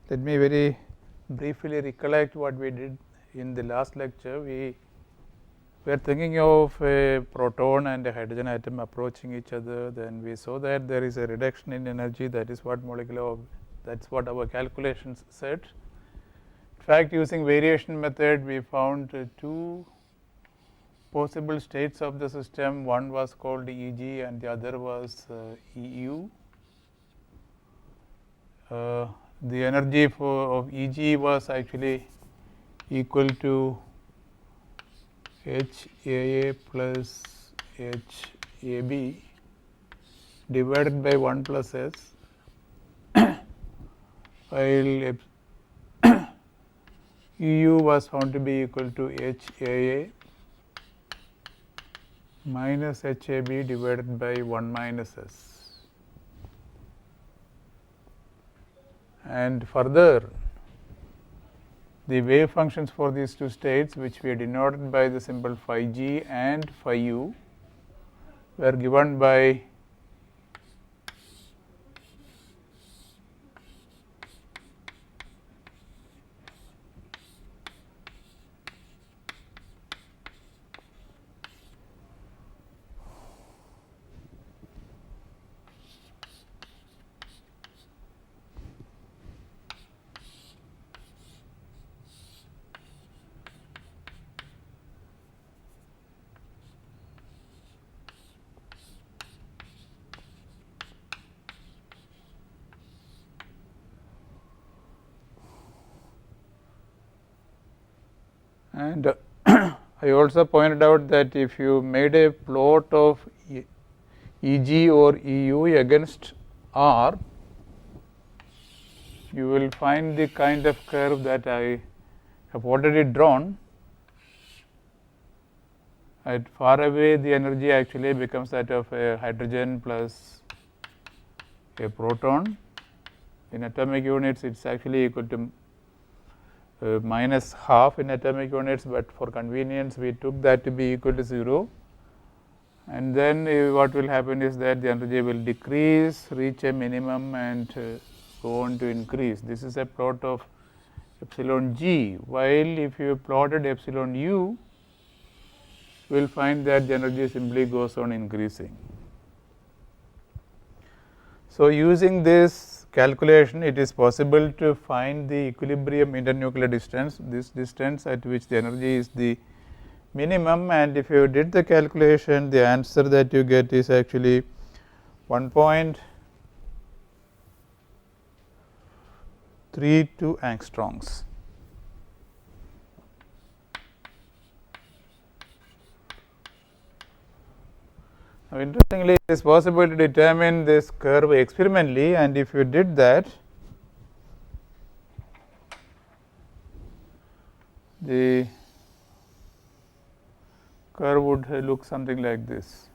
let me very briefly recollect what we did in the last lecture. We were thinking of a proton and a hydrogen atom approaching each other. Then we saw that there is a reduction in energy. That is what that's what our calculations said. In fact, using variation method, we found two possible states of the system. One was called Eg and the other was Eu. The energy of Eg was actually equal to HAA plus HAB divided by 1 plus S, while EU was found to be equal to HAA minus HAB divided by 1 minus S. And further, the wave functions for these two states, which we denoted by the symbol phi g and phi u, were given by and I also pointed out that if you made a plot of Eg or Eu against R, you will find the kind of curve that I have already drawn. At far away, the energy actually becomes that of a hydrogen plus a proton. In atomic units, it is actually equal to minus half in atomic units, but for convenience we took that to be equal to 0. And then what will happen is that the energy will decrease, reach a minimum and go on to increase. This is a plot of epsilon g, while if you plotted epsilon u, you will find that the energy simply goes on increasing. So, using this calculation, it is possible to find the equilibrium internuclear distance, this distance at which the energy is the minimum, and if you did the calculation, the answer that you get is actually 1.32 angstroms. Now, interestingly, it is possible to determine this curve experimentally, and if you did that, the curve would look something like this.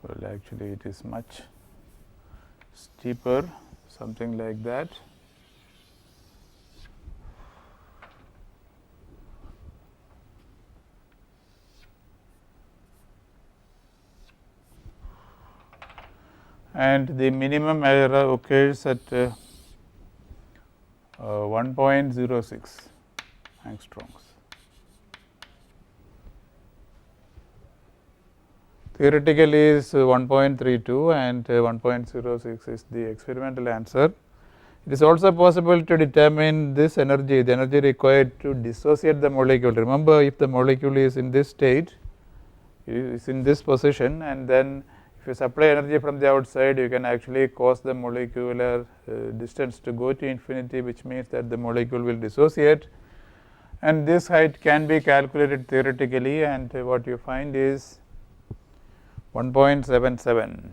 Well, actually it is much steeper, something like that. And the minimum error occurs at 1.06 angstroms. Theoretically is 1.32 and 1.06 is the experimental answer. It is also possible to determine this energy, the energy required to dissociate the molecule. Remember, if the molecule is in this state, it is in this position, and then if you supply energy from the outside, you can actually cause the molecular distance to go to infinity, which means that the molecule will dissociate, and this height can be calculated theoretically, and what you find is 1.77,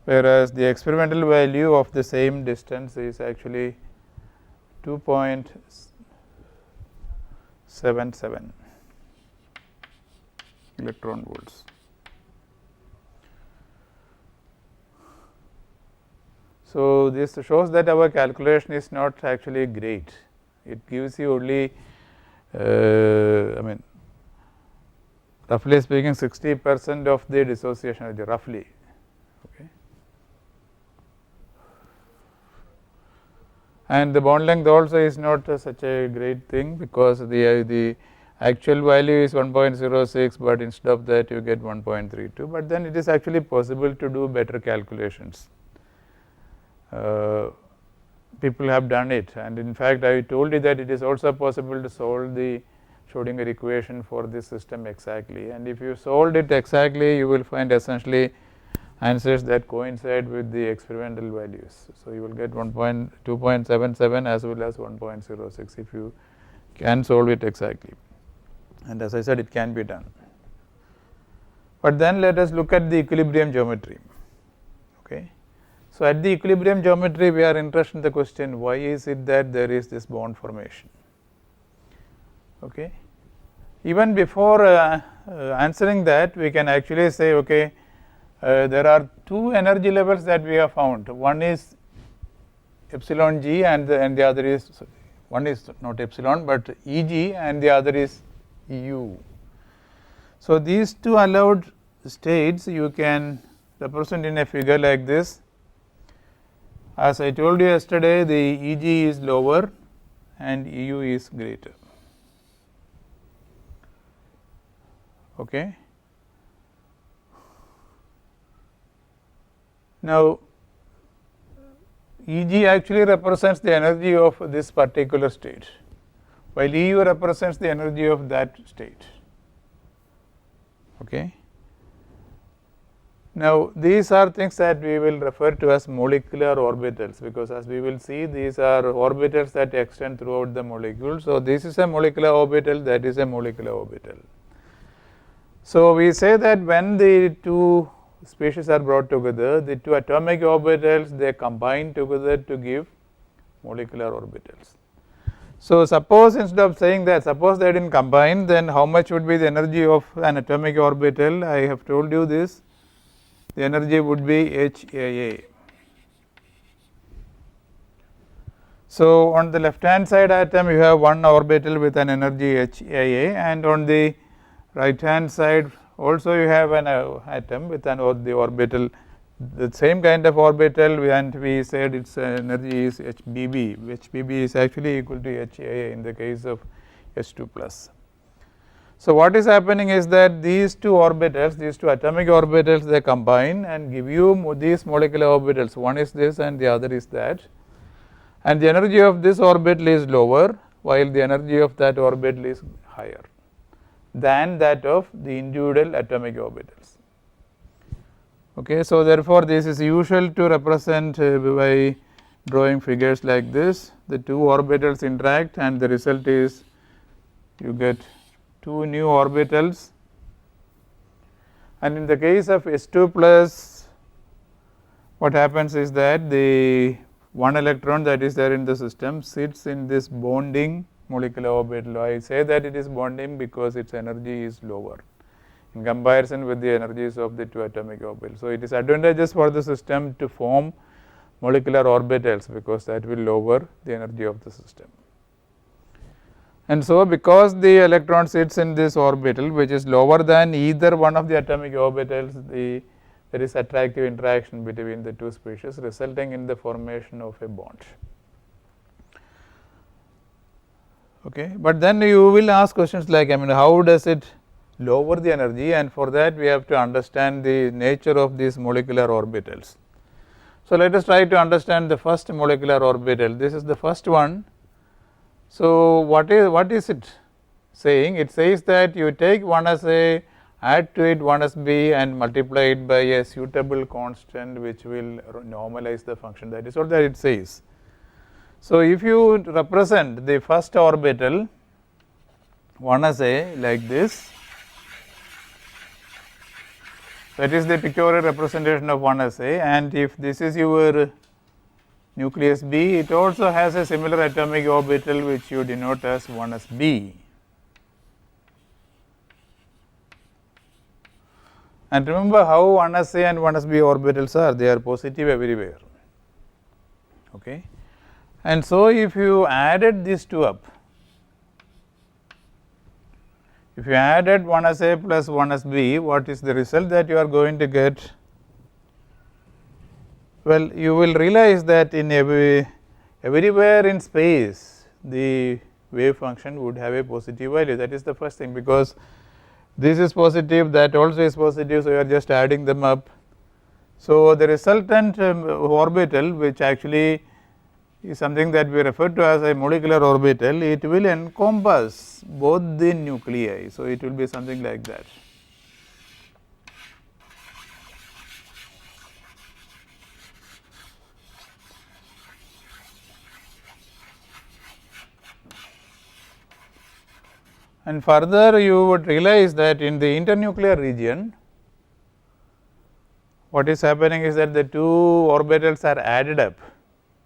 whereas the experimental value of the same distance is actually 2.77 electron volts. So, this shows that our calculation is not actually great. It gives you only roughly speaking 60% of the dissociation energy, roughly. Okay. And the bond length also is not such a great thing, because the actual value is 1.06, but instead of that you get 1.32, but then it is actually possible to do better calculations. People have done it, and in fact I told you that it is also possible to solve the Schrodinger equation for this system exactly, and if you solved it exactly you will find essentially answers that coincide with the experimental values. So, you will get 2.77 as well as 1.06 if you can solve it exactly, and as I said, it can be done. But then let us look at the equilibrium geometry. Okay. So, at the equilibrium geometry we are interested in the question, why is it that there is this bond formation. Okay. Even before answering that, we can actually say, okay, there are two energy levels that we have found. One is epsilon g, and the other is, one is not epsilon but Eg, and the other is Eu. So, these two allowed states you can represent in a figure like this. As I told you yesterday, the Eg is lower and Eu is greater. Okay. Now, Eg actually represents the energy of this particular state, while Eu represents the energy of that state. Okay. Now, these are things that we will refer to as molecular orbitals, because as we will see, these are orbitals that extend throughout the molecule. So, this is a molecular orbital, that is a molecular orbital. So, we say that when the two species are brought together, the two atomic orbitals, they combine together to give molecular orbitals. So, suppose instead of saying that, suppose they did not combine, then how much would be the energy of an atomic orbital? I have told you this, the energy would be HAA. So, on the left hand side atom you have one orbital with an energy HAA, and on the right hand side also you have an atom with an the orbital, the same kind of orbital, and we said its energy is HBB. HBB is actually equal to HAA in the case of S2 plus. So, what is happening is that these two orbitals, these two atomic orbitals, they combine and give you these molecular orbitals. One is this and the other is that, and the energy of this orbital is lower, while the energy of that orbital is higher than that of the individual atomic orbitals. Okay. So, therefore, this is usual to represent by drawing figures like this. The two orbitals interact and the result is you get two new orbitals, and in the case of S2 plus, what happens is that the one electron that is there in the system sits in this bonding molecular orbital. I say that it is bonding because its energy is lower in comparison with the energies of the two atomic orbitals. So, it is advantageous for the system to form molecular orbitals, because that will lower the energy of the system. And so, because the electron sits in this orbital which is lower than either one of the atomic orbitals, there is attractive interaction between the two species, resulting in the formation of a bond. Okay. But then you will ask questions like, how does it lower the energy, and for that we have to understand the nature of these molecular orbitals. So, let us try to understand the first molecular orbital. This is the first one. So, what is it saying? It says that you take 1 as A, add to it 1 as B and multiply it by a suitable constant which will normalize the function. That is what that it says. So, if you represent the first orbital 1 as A like this, that is the pictorial representation of 1 as A, and if this is your nucleus B, it also has a similar atomic orbital which you denote as 1 as B. And remember how 1 as A and 1 as B orbitals are, they are positive everywhere. Okay. And so, if you added these two up, If you added 1s A plus 1s B, what is the result that you are going to get? Well, you will realize that in everywhere in space, the wave function would have a positive value. That is the first thing, because this is positive, that also is positive, so you are just adding them up. So, the resultant orbital, which actually is something that we refer to as a molecular orbital, it will encompass both the nuclei. So, it will be something like that. And further, you would realize that in the internuclear region, what is happening is that the two orbitals are added up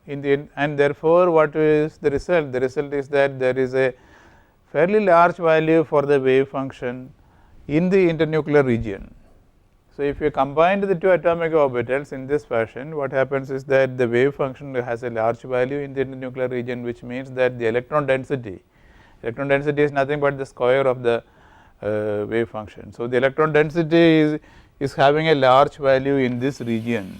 in the, and therefore, what is the result? The result is that there is a fairly large value for the wave function in the internuclear region. So, if you combine the two atomic orbitals in this fashion, what happens is that the wave function has a large value in the internuclear region, which means that the electron density is nothing but the square of the wave function. So, the electron density is having a large value in this region.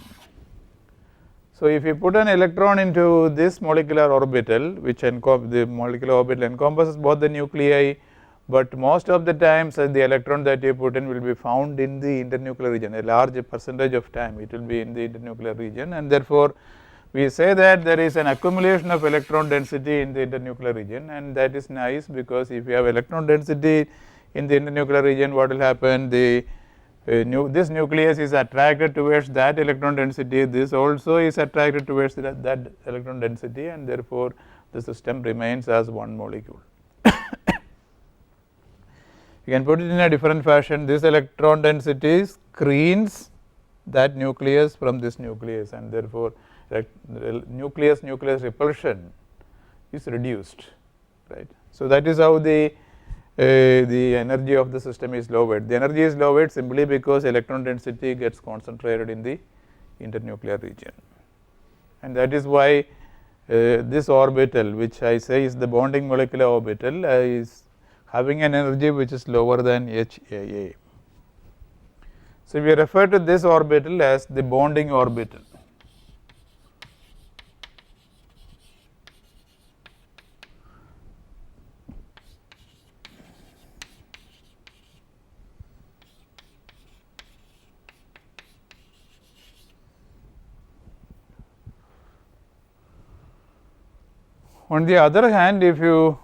So, if you put an electron into this molecular orbital, which the molecular orbital encompasses both the nuclei, but most of the times the electron that you put in will be found in the internuclear region. A large percentage of time it will be in the internuclear region, and therefore, we say that there is an accumulation of electron density in the internuclear region, and that is nice, because if you have electron density in the internuclear region, what will happen? This nucleus is attracted towards that electron density, this also is attracted towards that electron density, and therefore, the system remains as one molecule. You can put it in a different fashion. This electron density screens that nucleus from this nucleus, and therefore, nucleus repulsion is reduced, right. So, that is how the energy of the system is lowered. The energy is lowered simply because electron density gets concentrated in the internuclear region, and that is why this orbital, which I say is the bonding molecular orbital, is having an energy which is lower than HAA. So, we refer to this orbital as the bonding orbital. On the other hand, if you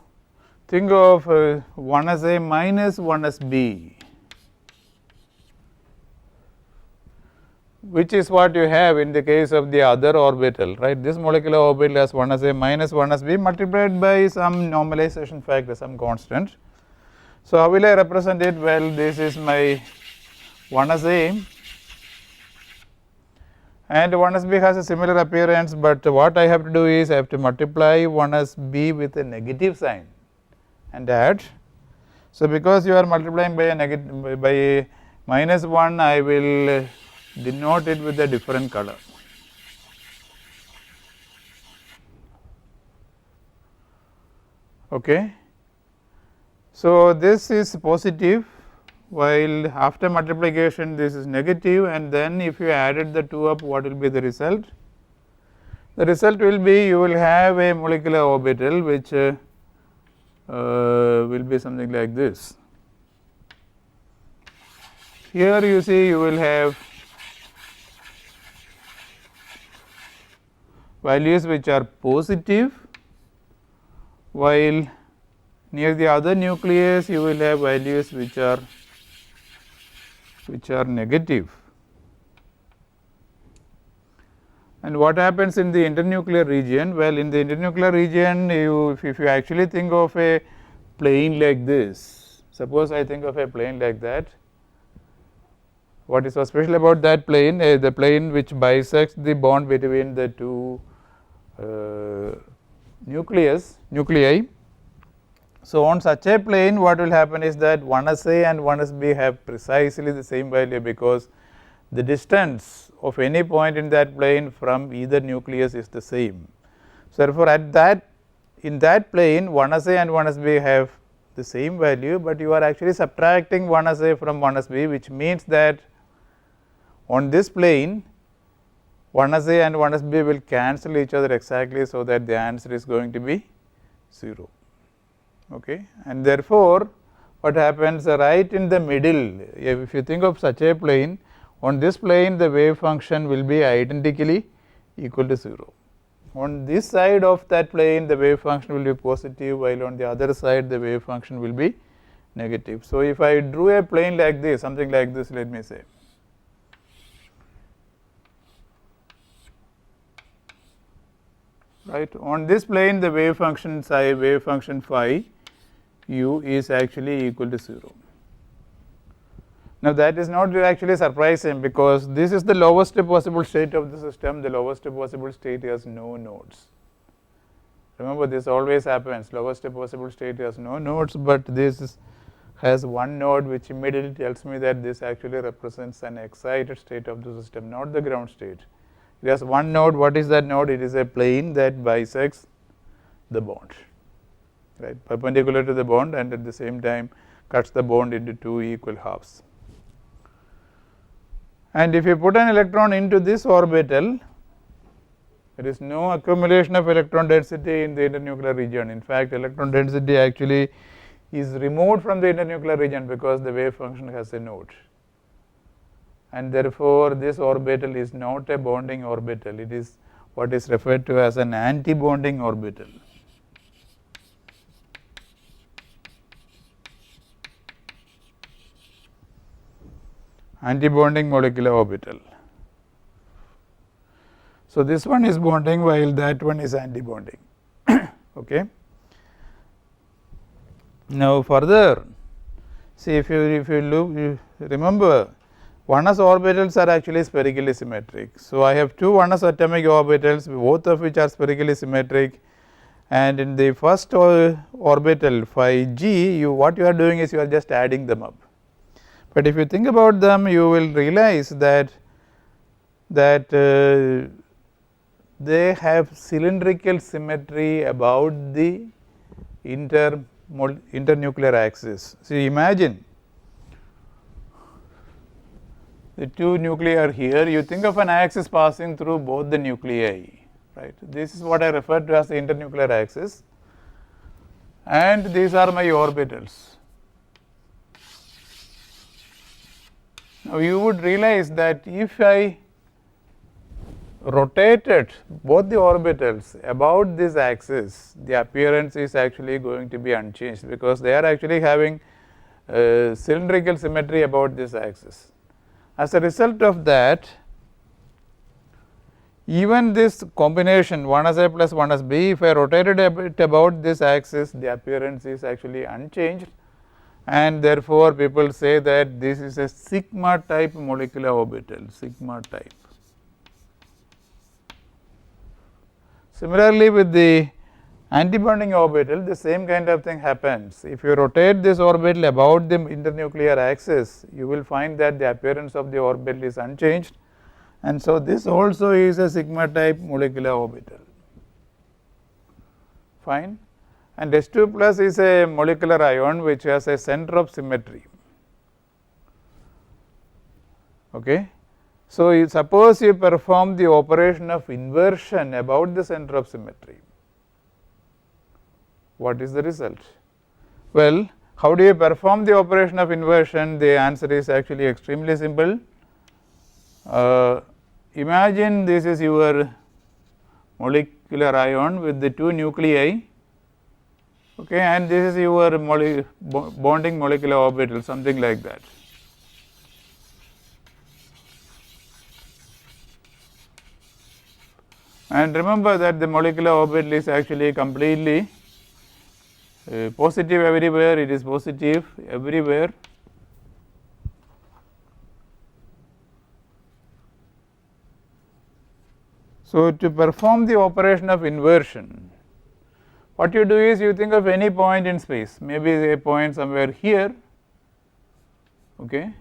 think of 1s A minus 1s B, which is what you have in the case of the other orbital, right. This molecular orbital has 1s A minus 1s B multiplied by some normalization factor, some constant. So, how will I represent it? Well, this is my 1s A, and 1s B has a similar appearance, but what I have to do is I have to multiply 1s B with a negative sign and add. So, because you are multiplying by a negative by a minus 1, I will denote it with a different color. Okay. So, this is positive, while after multiplication this is negative, and then if you added the two up, what will be the result? The result will be you will have a molecular orbital which will be something like this. Here you see you will have values which are positive, while near the other nucleus you will have values which are negative. And what happens in the internuclear region? Well, in the internuclear region, if you actually think of a plane like this, suppose I think of a plane like that, what is so special about that plane? The plane which bisects the bond between the two nuclei. So, on such a plane, what will happen is that 1s A and 1s B have precisely the same value, because the distance of any point in that plane from either nucleus is the same. So, therefore, in that plane 1s A and 1s B have the same value, but you are actually subtracting 1s A from 1s B, which means that on this plane 1s A and 1s B will cancel each other exactly, so that the answer is going to be 0. Okay. And therefore, what happens right in the middle, if you think of such a plane, on this plane the wave function will be identically equal to 0. On this side of that plane the wave function will be positive, while on the other side the wave function will be negative. So, if I drew a plane like this, something like this, let me say, right, on this plane the wave function phi u is actually equal to 0. Now, that is not actually surprising, because this is the lowest possible state of the system. The lowest possible state has no nodes. Remember, this always happens, lowest possible state has no nodes, but this has one node, which immediately tells me that this actually represents an excited state of the system, not the ground state. It has one node. What is that node? It is a plane that bisects the bond, right, perpendicular to the bond, and at the same time cuts the bond into two equal halves. And if you put an electron into this orbital, there is no accumulation of electron density in the internuclear region. In fact, electron density actually is removed from the internuclear region, because the wave function has a node, and therefore this orbital is not a bonding orbital. It is what is referred to as an anti-bonding orbital. Anti-bonding molecular orbital. So, this one is bonding, while that one is anti-bonding. Okay. Now, further, see, if you look, you remember 1s orbitals are actually spherically symmetric. So, I have two 1s atomic orbitals, both of which are spherically symmetric, and in the first orbital phi g, what you are doing is you are just adding them up. But if you think about them, you will realize that they have cylindrical symmetry about the internuclear axis. So, imagine the two nuclei are here. You think of an axis passing through both the nuclei, right. This is what I refer to as the internuclear axis, and these are my orbitals. Now, you would realize that if I rotated both the orbitals about this axis, the appearance is actually going to be unchanged, because they are actually having cylindrical symmetry about this axis. As a result of that, even this combination 1s A plus 1s B, if I rotated it about this axis, the appearance is actually unchanged, and therefore, people say that this is a sigma type molecular orbital, sigma type. Similarly, with the anti-bonding orbital, the same kind of thing happens. If you rotate this orbital about the internuclear axis, you will find that the appearance of the orbital is unchanged, and so this also is a sigma type molecular orbital. Fine. And S2 plus is a molecular ion which has a center of symmetry. Okay. So, suppose you perform the operation of inversion about the center of symmetry. What is the result? Well, how do you perform the operation of inversion? The answer is actually extremely simple. Imagine this is your molecular ion with the two nuclei. Okay, and this is your bonding molecular orbital, something like that. And remember that the molecular orbital is actually completely positive everywhere, it is positive everywhere. So, to perform the operation of inversion, what you do is you think of any point in space, maybe a point somewhere here, okay,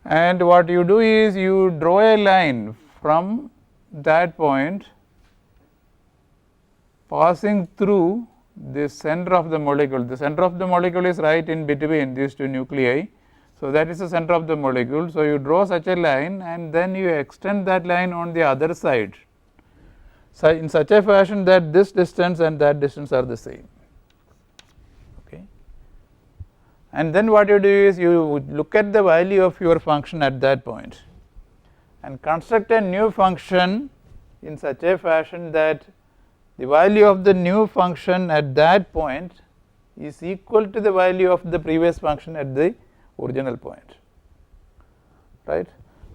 and what you do is you draw a line from that point passing through the center of the molecule. The center of the molecule is right in between these two nuclei. So, that is the center of the molecule. So, you draw such a line and then you extend that line on the other side. So, in such a fashion that this distance and that distance are the same. Okay. And then what you do is you look at the value of your function at that point and construct a new function in such a fashion that the value of the new function at that point is equal to the value of the previous function at the original point, right.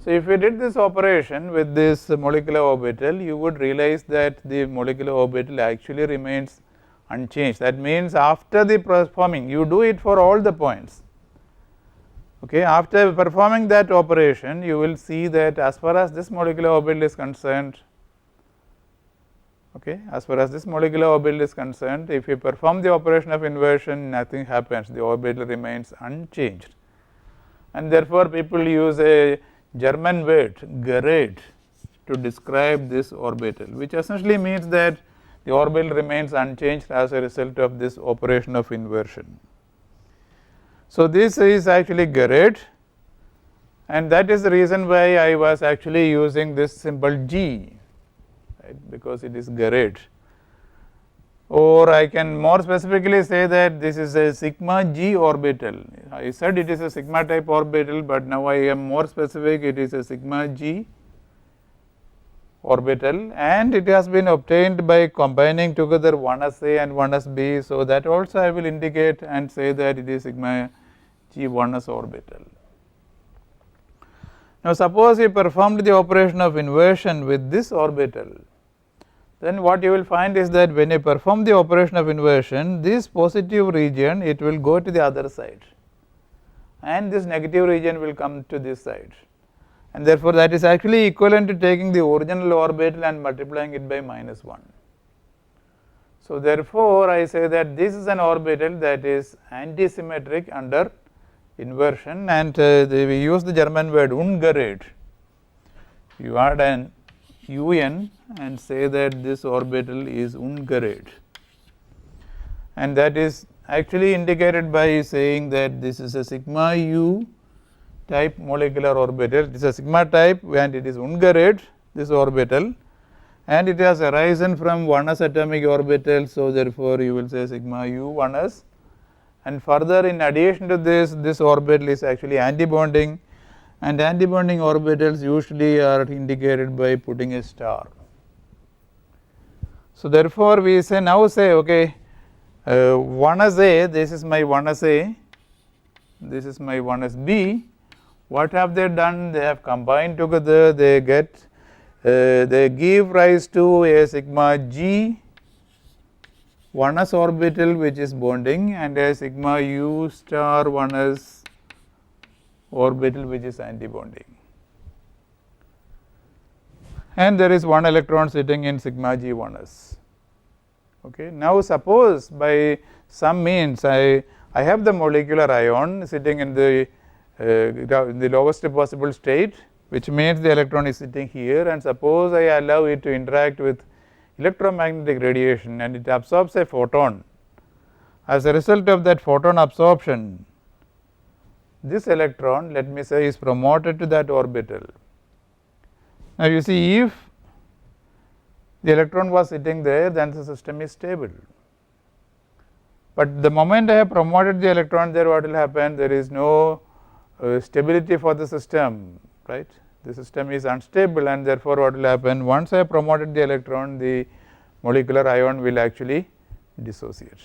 So, if you did this operation with this molecular orbital, you would realize that the molecular orbital actually remains unchanged. That means, after the performing, you do it for all the points. Okay. After performing that operation, you will see that as far as this molecular orbital is concerned, okay, as far as this molecular orbital is concerned, if you perform the operation of inversion, nothing happens, the orbital remains unchanged. And therefore, people use a German word "gerät" to describe this orbital, which essentially means that the orbital remains unchanged as a result of this operation of inversion. So, this is actually gerät, and that is the reason why I was actually using this symbol G, right, because it is gerät. Or I can more specifically say that this is a sigma G orbital. I said it is a sigma type orbital, but now I am more specific, it is a sigma G orbital, and it has been obtained by combining together 1s A and 1s B. So, that also I will indicate and say that it is sigma G 1s orbital. Now, suppose we performed the operation of inversion with this orbital, then what you will find is that when you perform the operation of inversion, this positive region, it will go to the other side and this negative region will come to this side, and therefore, that is actually equivalent to taking the original orbital and multiplying it by -1. So, therefore, I say that this is an orbital that is antisymmetric under inversion, and we use the German word ungerät. You add an UN and say that this orbital is ungerät, and that is actually indicated by saying that this is a sigma U type molecular orbital. It is a sigma type and it is ungerät, this orbital, and it has arisen from 1s atomic orbital. So, therefore, you will say sigma U 1s, and further in addition to this orbital is actually antibonding, and antibonding orbitals usually are indicated by putting a star. So, therefore, we say now say okay, 1s A, this is my 1s A, this is my 1s B. What have they done? They have combined together, they get they give rise to a sigma G 1s orbital which is bonding and a sigma U star 1s orbital which is antibonding, and there is one electron sitting in sigma G 1s. Okay. Now, suppose by some means I have the molecular ion sitting in the lowest possible state, which means the electron is sitting here, and suppose I allow it to interact with electromagnetic radiation and it absorbs a photon. As a result of that photon absorption, this electron, let me say, is promoted to that orbital. Now, you see, if the electron was sitting there, then the system is stable. But the moment I have promoted the electron there, what will happen? There is no stability for the system, right. The system is unstable, and therefore, what will happen? Once I have promoted the electron, the molecular ion will actually dissociate.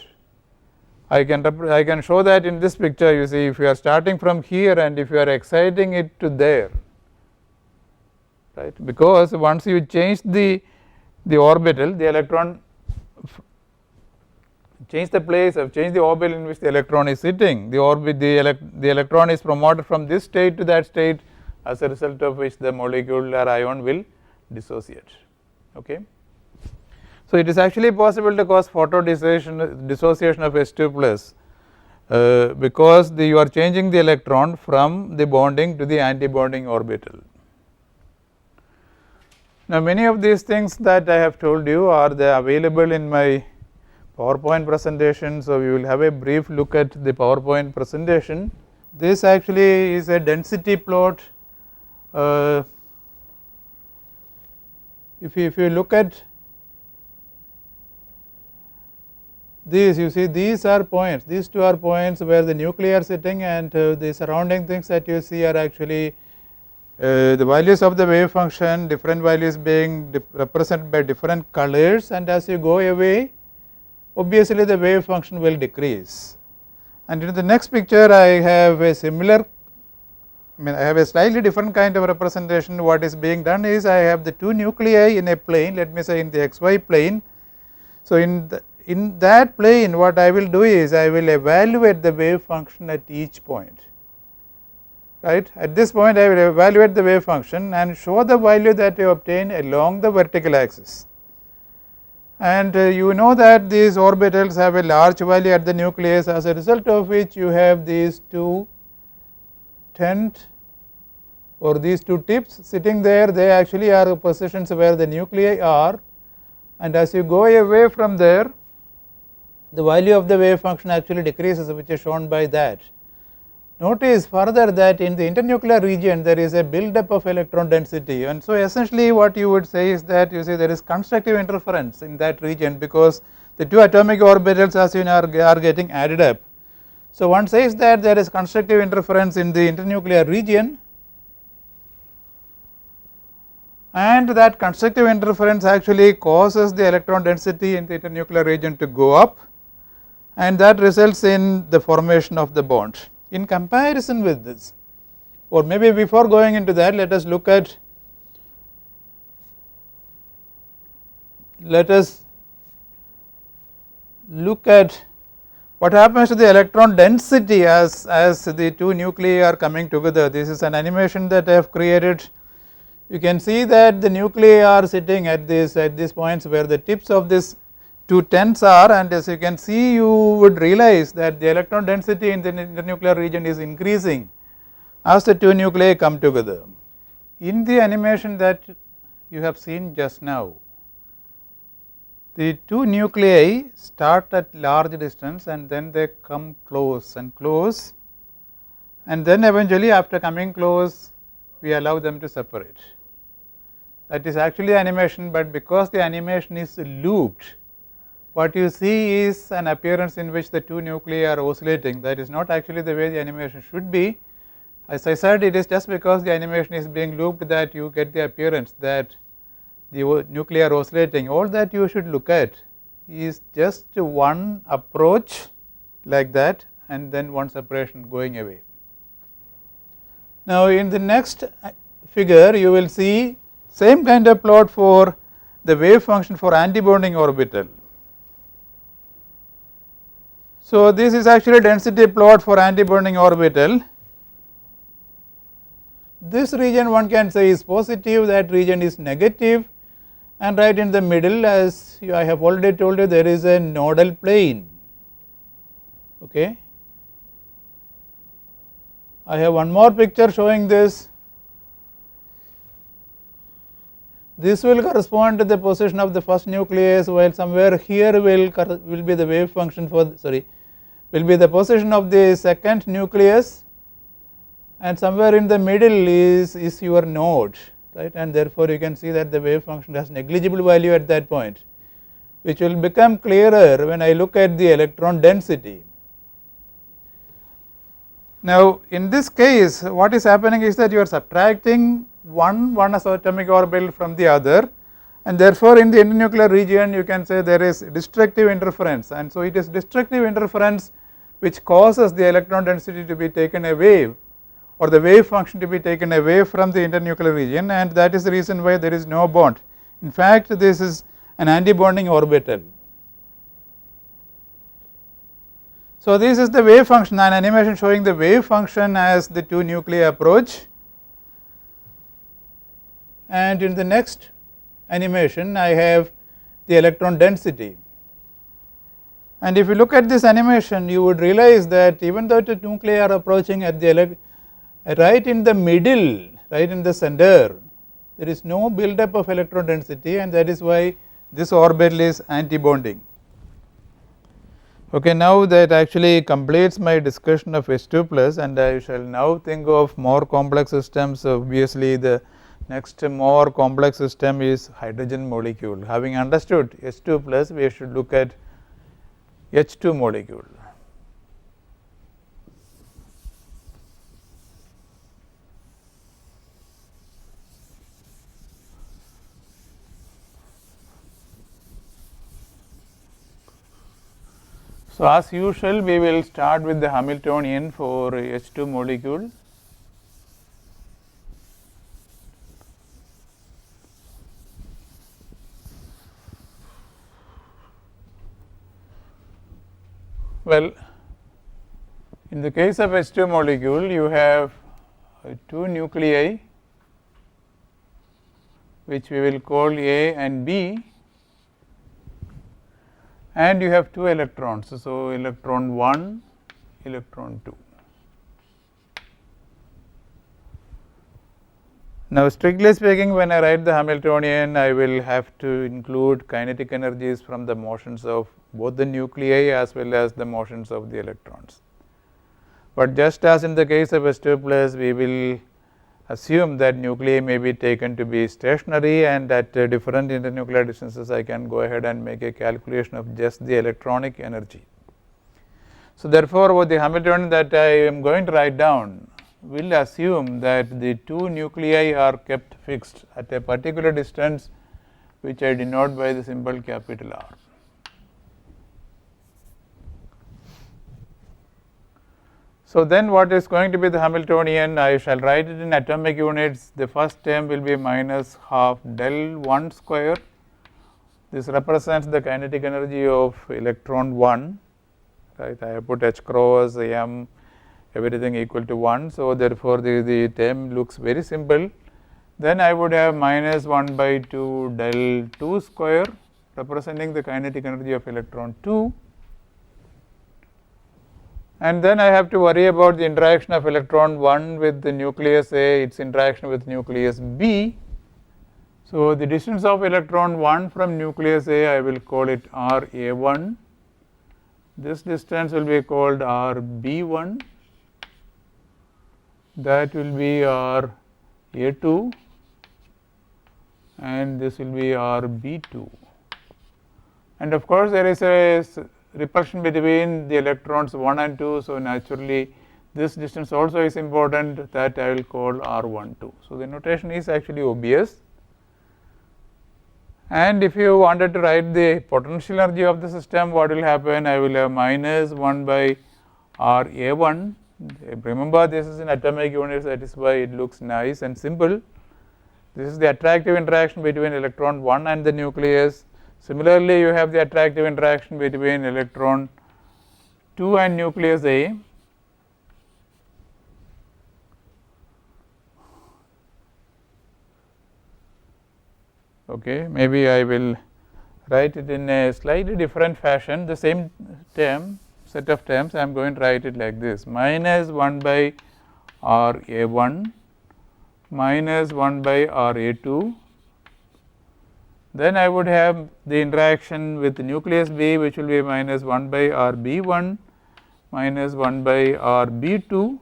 I can show that in this picture. You see, if you are starting from here and if you are exciting it to there, right, because once you change the orbital, the electron change the place of change the orbital in which the electron is sitting, the electron is promoted from this state to that state, as a result of which the molecular ion will dissociate. Okay. So, it is actually possible to cause photo dissociation of S2 plus because you are changing the electron from the bonding to the antibonding orbital. Now, many of these things that I have told you are available in my PowerPoint presentation. So, we will have a brief look at the PowerPoint presentation. This actually is a density plot. If you look at these, you see these are points, these two are points where the nuclei are sitting, and the surrounding things that you see are actually the values of the wave function, different values being represented by different colors, and as you go away, obviously the wave function will decrease. And in the next picture I have a similar, I have a slightly different kind of representation. What is being done is I have the two nuclei in a plane, let me say in the xy plane. So, in that plane what I will do is I will evaluate the wave function at each point, right. At this point I will evaluate the wave function and show the value that you obtain along the vertical axis. And you know that these orbitals have a large value at the nucleus, as a result of which you have these two tent or these two tips sitting there. They actually are positions where the nuclei are, and as you go away from there, the value of the wave function actually decreases, which is shown by that. Notice further that in the internuclear region there is a build-up of electron density, and so essentially what you would say is that you see there is constructive interference in that region, because the two atomic orbitals, as you know, are getting added up. So, one says that there is constructive interference in the internuclear region, and that constructive interference actually causes the electron density in the internuclear region to go up, and that results in the formation of the bond. In comparison with this, or maybe before going into that, let us look at what happens to the electron density as the two nuclei are coming together. This is an animation that I have created. You can see that the nuclei are sitting at these points where the tips of this two tents are, and as you can see, you would realize that the electron density in the internuclear region is increasing as the two nuclei come together. In the animation that you have seen just now, the two nuclei start at large distance and then they come close and close, and then eventually after coming close we allow them to separate. That is actually animation, but because the animation is looped, what you see is an appearance in which the two nuclei are oscillating. That is not actually the way the animation should be. As I said, it is just because the animation is being looped that you get the appearance that the nuclei are oscillating. All that you should look at is just one approach like that, and then one separation going away. Now, in the next figure you will see same kind of plot for the wave function for antibonding orbital. So, this is actually a density plot for antibonding orbital. This region one can say is positive, that region is negative, and right in the middle, as I have already told you, there is a nodal plane. Okay. I have one more picture showing this. This will correspond to the position of the first nucleus, while somewhere here will be the wave function for will be the position of the second nucleus, and somewhere in the middle is your node, right, and therefore you can see that the wave function has negligible value at that point, which will become clearer when I look at the electron density. Now, in this case what is happening is that you are subtracting one atomic orbital from the other, and therefore in the internuclear region you can say there is destructive interference, and so it is destructive interference which causes the electron density to be taken away, or the wave function to be taken away from the internuclear region, and that is the reason why there is no bond. In fact, this is an antibonding orbital. So, this is the wave function, an animation showing the wave function as the two nuclei approach, and in the next animation I have the electron density. And if you look at this animation, you would realize that even though the nuclei are approaching at the right in the middle, right in the center, there is no build up of electron density, and that is why this orbital is antibonding. Okay, now that actually completes my discussion of H2 plus, and I shall now think of more complex systems. Obviously, the next more complex system is hydrogen molecule. Having understood H2 plus, we should look at H2 molecule. So, as usual, we will start with the Hamiltonian for H2 molecule. Well, in the case of H2 molecule, you have two nuclei, which we will call A and B, and you have two electrons. So, electron 1, electron 2. Now, strictly speaking, when I write the Hamiltonian, I will have to include kinetic energies from the motions of both the nuclei as well as the motions of the electrons. But just as in the case of H2 plus, we will assume that nuclei may be taken to be stationary, and at different internuclear distances I can go ahead and make a calculation of just the electronic energy. So, therefore, with the Hamiltonian that I am going to write down will assume that the two nuclei are kept fixed at a particular distance, which I denote by the symbol capital R. So, then what is going to be the Hamiltonian? I shall write it in atomic units. The first term will be minus half del 1 square. This represents the kinetic energy of electron 1, right. I have put h cross m, everything equal to 1. So, therefore, the term looks very simple. Then I would have minus 1 by 2 del 2 square, representing the kinetic energy of electron 2. And then I have to worry about the interaction of electron 1 with the nucleus A, its interaction with nucleus B. So, the distance of electron 1 from nucleus A, I will call it RA1. This distance will be called RB1. That will be RA2, and this will be RB2. And of course, there is a repulsion between the electrons 1 and 2. So, naturally, this distance also is important, that I will call R12. So, the notation is actually obvious. And if you wanted to write the potential energy of the system, what will happen? I will have minus 1 by RA1. Remember, this is in atomic units, that is why it looks nice and simple. This is the attractive interaction between electron 1 and the nucleus. Similarly, you have the attractive interaction between electron 2 and nucleus A. Okay, maybe I will write it in a slightly different fashion. The same term, set of terms, I am going to write it like this: minus 1 by RA1 minus 1 by RA2. Then I would have the interaction with the nucleus B, which will be minus 1 by RB1 minus 1 by RB2,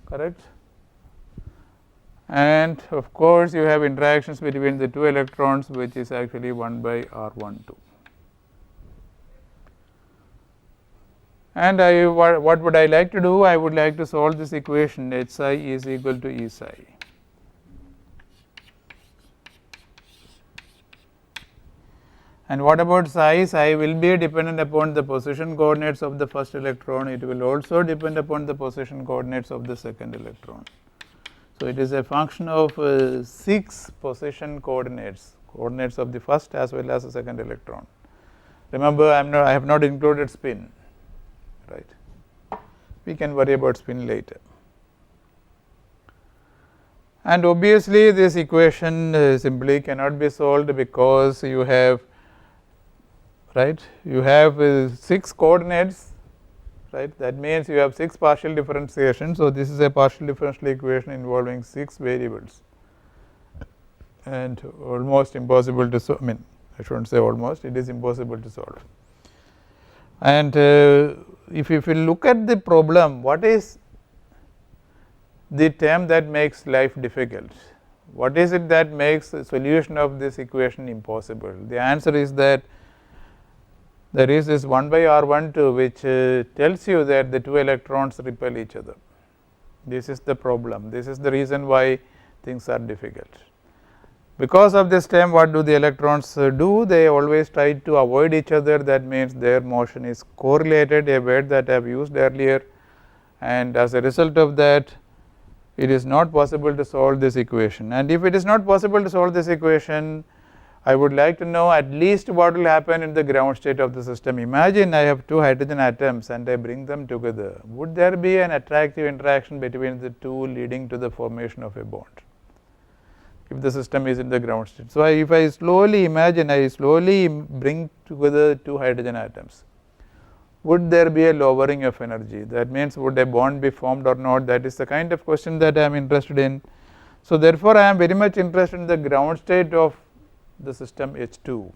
correct. And of course, you have interactions between the two electrons, which is actually 1 by R12. And what would I like to do? I would like to solve this equation, H psi is equal to E psi. And what about psi? Psi will be dependent upon the position coordinates of the first electron. It will also depend upon the position coordinates of the second electron. So, it is a function of 6 position coordinates of the first as well as the second electron. Remember, I have not included spin, right. We can worry about spin later. And obviously, this equation simply cannot be solved, because you have, right, you have 6 coordinates, right. That means you have 6 partial differentiation. So, this is a partial differential equation involving 6 variables, and almost impossible to solve. I mean, I should not say almost, it is impossible to solve. And if you look at the problem, what is the term that makes life difficult? What is it that makes the solution of this equation impossible? The answer is that there is this 1 by R12 which tells you that the two electrons repel each other. This is the problem. This is the reason why things are difficult. Because of this term, what do the electrons do? They always try to avoid each other. That means their motion is correlated, a word that I have used earlier, and as a result of that, it is not possible to solve this equation. And if it is not possible to solve this equation, I would like to know at least what will happen in the ground state of the system. Imagine I have two hydrogen atoms and I bring them together. Would there be an attractive interaction between the two leading to the formation of a bond if the system is in the ground state? So, if I slowly imagine, I slowly bring together two hydrogen atoms, would there be a lowering of energy? That means, would a bond be formed or not? That is the kind of question that I am interested in. So, therefore, I am very much interested in the ground state of the system H2.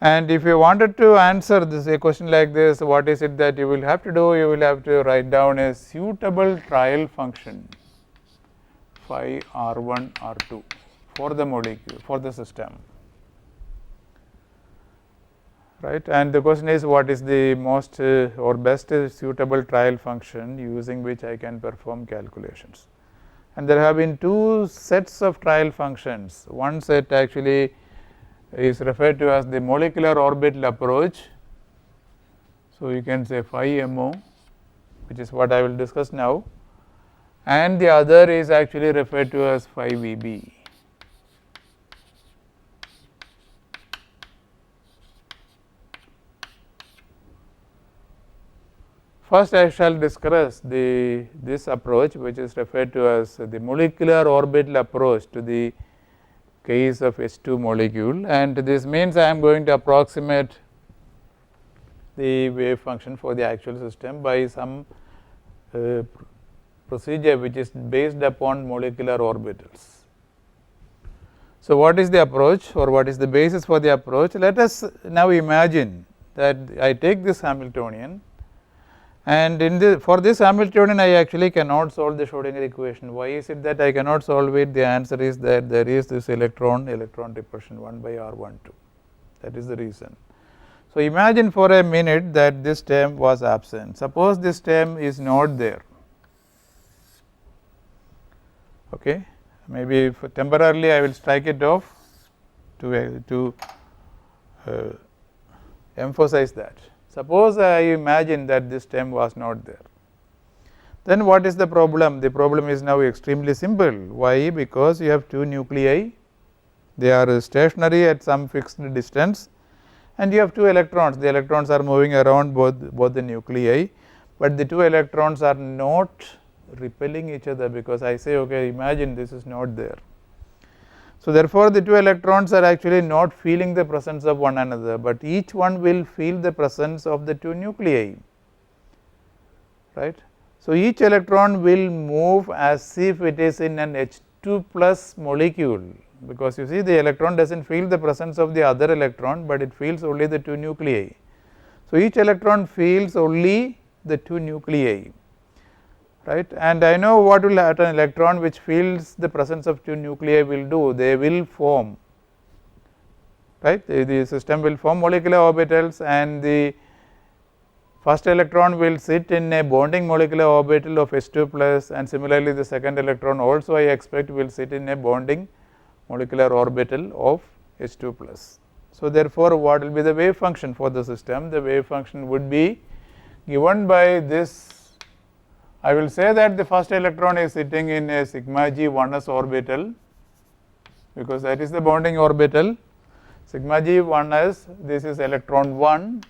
And if you wanted to answer this a question like this, what is it that you will have to do? You will have to write down a suitable trial function phi R1 R2 for the molecule, for the system, right. And the question is, what is the most or best suitable trial function using which I can perform calculations? And there have been two sets of trial functions. One set actually is referred to as the molecular orbital approach. So, you can say phi MO, which is what I will discuss now, and the other is actually referred to as phi VB. First, I shall discuss this approach, which is referred to as the molecular orbital approach to the case of H2 molecule, and this means I am going to approximate the wave function for the actual system by some procedure which is based upon molecular orbitals. So, what is the approach or what is the basis for the approach? Let us now imagine that I take this Hamiltonian, and for this Hamiltonian I actually cannot solve the Schrodinger equation. Why is it that I cannot solve it? The answer is that there is this electron repulsion 1 by R12, that is the reason. So, imagine for a minute that this term was absent. Suppose this term is not there, okay. Maybe for temporarily I will strike it off to emphasize that. Suppose I imagine that this term was not there, then what is the problem? The problem is now extremely simple. Why? Because you have two nuclei, they are stationary at some fixed distance, and you have two electrons. The electrons are moving around both the nuclei, but the two electrons are not repelling each other, because I say, okay, imagine this is not there. So, therefore, the two electrons are actually not feeling the presence of one another, but each one will feel the presence of the two nuclei, right. So, each electron will move as if it is in an H2 plus molecule, because you see the electron does not feel the presence of the other electron, but it feels only the two nuclei. So, each electron feels only the two nuclei, right. And I know what will happen. An electron which feels the presence of two nuclei will do, they will form, right. The system will form molecular orbitals, and the first electron will sit in a bonding molecular orbital of H2 plus, and similarly the second electron also I expect will sit in a bonding molecular orbital of H2 plus. So, therefore, what will be the wave function for the system? The wave function would be given by this. I will say that the first electron is sitting in a sigma g 1s orbital, because that is the bonding orbital, sigma g 1s, this is electron 1,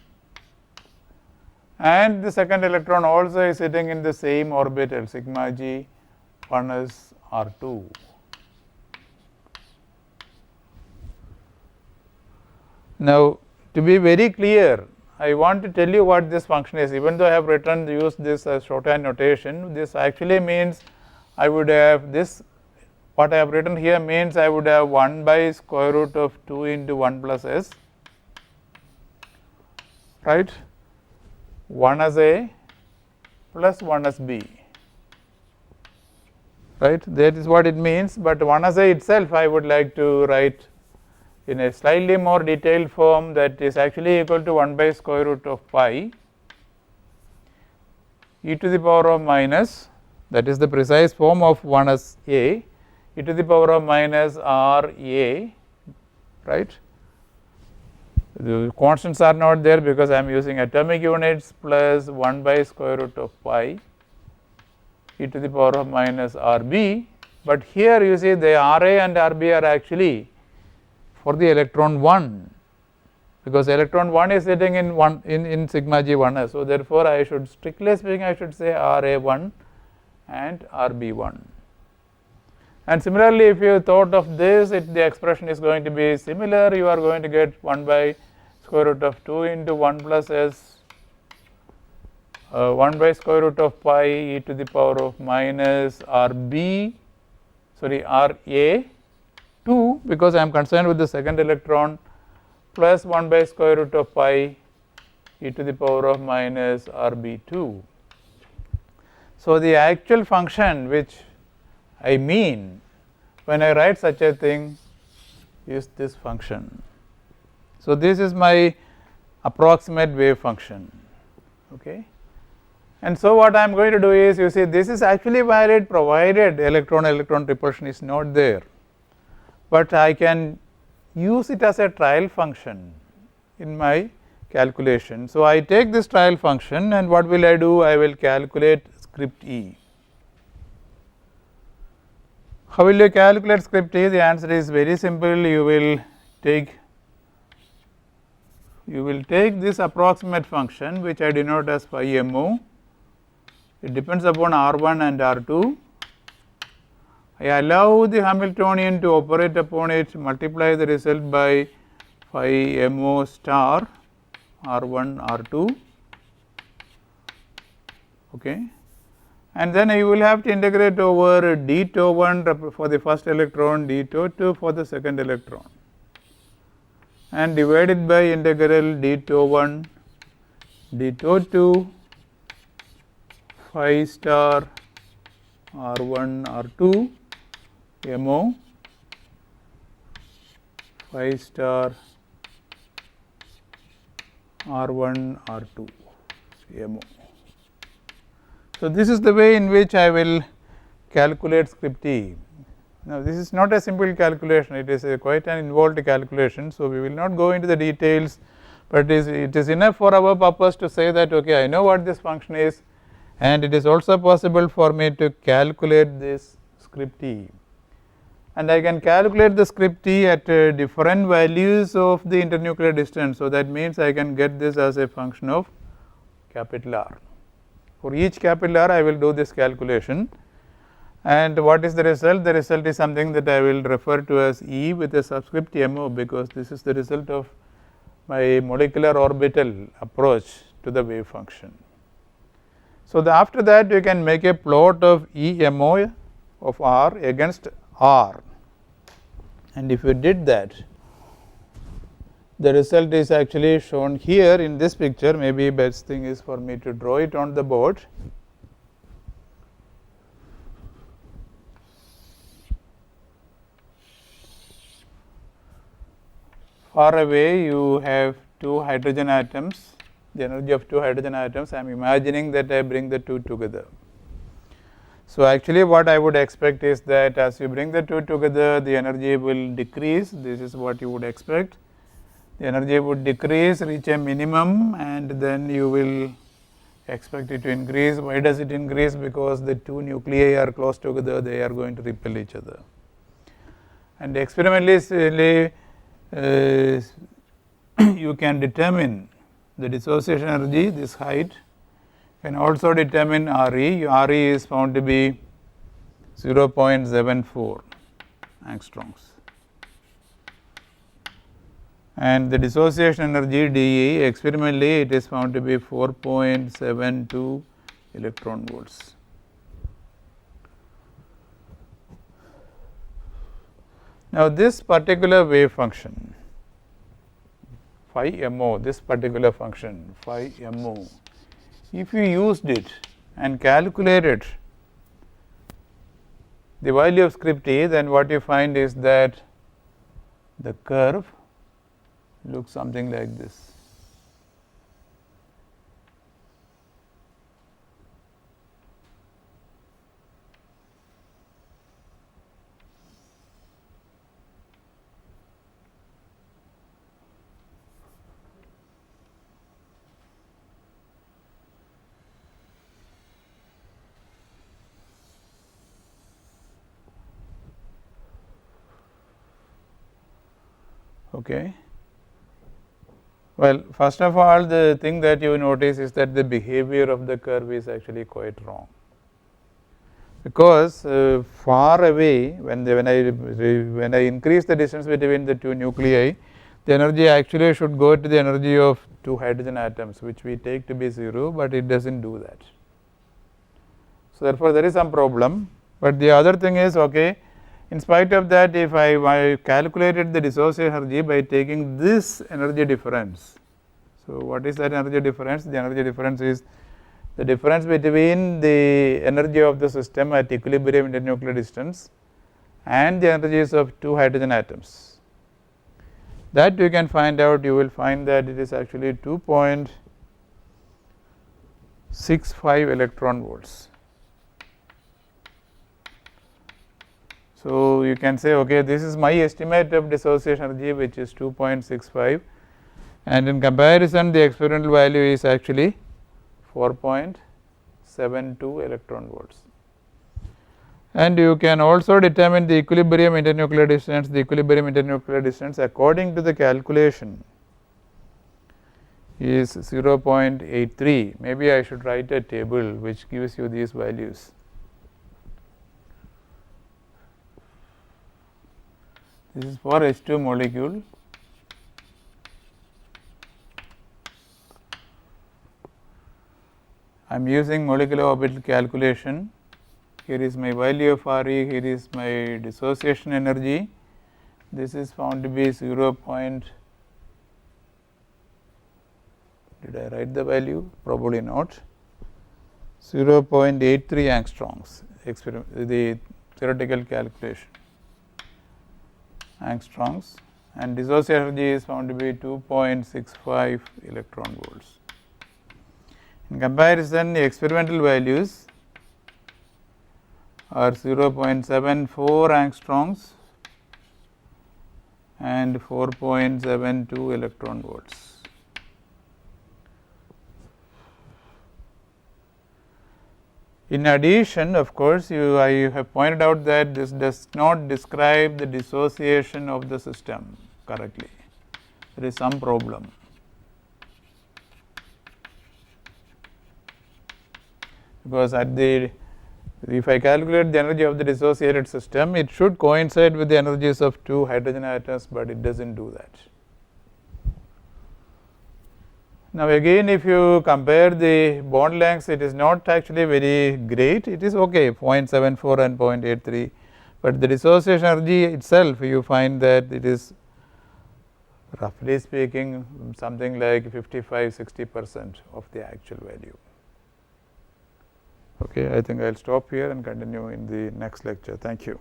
and the second electron also is sitting in the same orbital, sigma g 1s R2. Now, to be very clear, I want to tell you what this function is. Even though I have used this as shorthand notation, this actually means I would have this, what I have written here means I would have 1 by square root of 2 into 1 plus s right, 1 as A plus 1 as B, right, that is what it means, but 1 as A itself I would like to write in a slightly more detailed form, that is actually equal to 1 by square root of pi e to the power of minus, that is the precise form of 1 as A, e to the power of minus R A, right. The constants are not there because I am using atomic units, plus 1 by square root of pi e to the power of minus R B, but here you see the R A and R B are actually for the electron 1, because electron 1 is sitting in sigma g 1 s. So, therefore, I should strictly speaking I should say R A 1 and R B 1. And similarly, if you thought of this, the expression is going to be similar. You are going to get 1 by square root of 2 into 1 plus s 1 by square root of pi e to the power of minus R A 2, because I am concerned with the second electron, plus 1 by square root of pi e to the power of minus R B 2. So, the actual function which I mean when I write such a thing is this function. So, this is my approximate wave function. Okay. And so, what I am going to do is, you see, this is actually valid provided electron repulsion is not there, but I can use it as a trial function in my calculation. So, I take this trial function and what will I do? I will calculate script E. How will you calculate script E? The answer is very simple. You will take this approximate function which I denote as phi MO. It depends upon R1 and R2. I allow the Hamiltonian to operate upon it, multiply the result by phi MO star R1 R2, okay. And then you will have to integrate over d tau 1 for the first electron, d tau 2 for the second electron, and divided by integral d tau 1 d tau 2 phi star R1 R2 MO phi star R1 R2 MO. So, this is the way in which I will calculate script E. Now, this is not a simple calculation, it is quite an involved calculation. So, we will not go into the details, but it is enough for our purpose to say that okay, I know what this function is, and it is also possible for me to calculate this script E, and I can calculate the script E at different values of the internuclear distance. So, that means I can get this as a function of capital R. For each capital R, I will do this calculation, and what is the result? The result is something that I will refer to as E with a subscript MO, because this is the result of my molecular orbital approach to the wave function. So, after that you can make a plot of EMO of R against R, and if you did that, the result is actually shown here in this picture. Maybe best thing is for me to draw it on the board. Far away you have two hydrogen atoms, the energy of two hydrogen atoms. I am imagining that I bring the two together. So, actually what I would expect is that as you bring the two together, the energy will decrease. This is what you would expect. The energy would decrease, reach a minimum, and then you will expect it to increase. Why does it increase? Because the two nuclei are close together, they are going to repel each other. And experimentally you can determine the dissociation energy, this height, can also determine RE. RE is found to be 0.74 angstroms, and the dissociation energy dE, experimentally it is found to be 4.72 electron volts. Now, this particular wave function phi MO, this particular function phi MO, if you used it and calculated the value of script E, then what you find is that the curve looks something like this. Okay. Well, first of all, the thing that you notice is that the behavior of the curve is actually quite wrong, because far away when I increase the distance between the two nuclei, the energy actually should go to the energy of two hydrogen atoms, which we take to be 0, but it does not do that. So, therefore, there is some problem, but the other thing is, okay, in spite of that, if I calculated the dissociation energy by taking this energy difference. So, what is that energy difference? The energy difference is the difference between the energy of the system at equilibrium internuclear distance and the energies of two hydrogen atoms. That you can find out, you will find that it is actually 2.65 electron volts. So, you can say, okay, this is my estimate of dissociation energy, which is 2.65, and in comparison the experimental value is actually 4.72 electron volts. And you can also determine the equilibrium internuclear distance. The equilibrium internuclear distance, according to the calculation, is 0.83. Maybe I should write a table which gives you these values. This is for H2 molecule. I am using molecular orbital calculation. Here is my value of Re, here is my dissociation energy. This is found to be 0. Did I write the value? Probably not. 0.83 angstroms, the theoretical calculation. Angstroms, and dissociation energy is found to be 2.65 electron volts. In comparison, the experimental values are 0.74 angstroms and 4.72 electron volts. In addition, of course, I have pointed out that this does not describe the dissociation of the system correctly. There is some problem. Because if I calculate the energy of the dissociated system, it should coincide with the energies of two hydrogen atoms, but it does not do that. Now, again, if you compare the bond lengths, it is not actually very great. It is okay, 0.74 and 0.83, but the dissociation energy itself, you find that it is, roughly speaking, something like 55–60% of the actual value. Okay, I think I will stop here and continue in the next lecture. Thank you.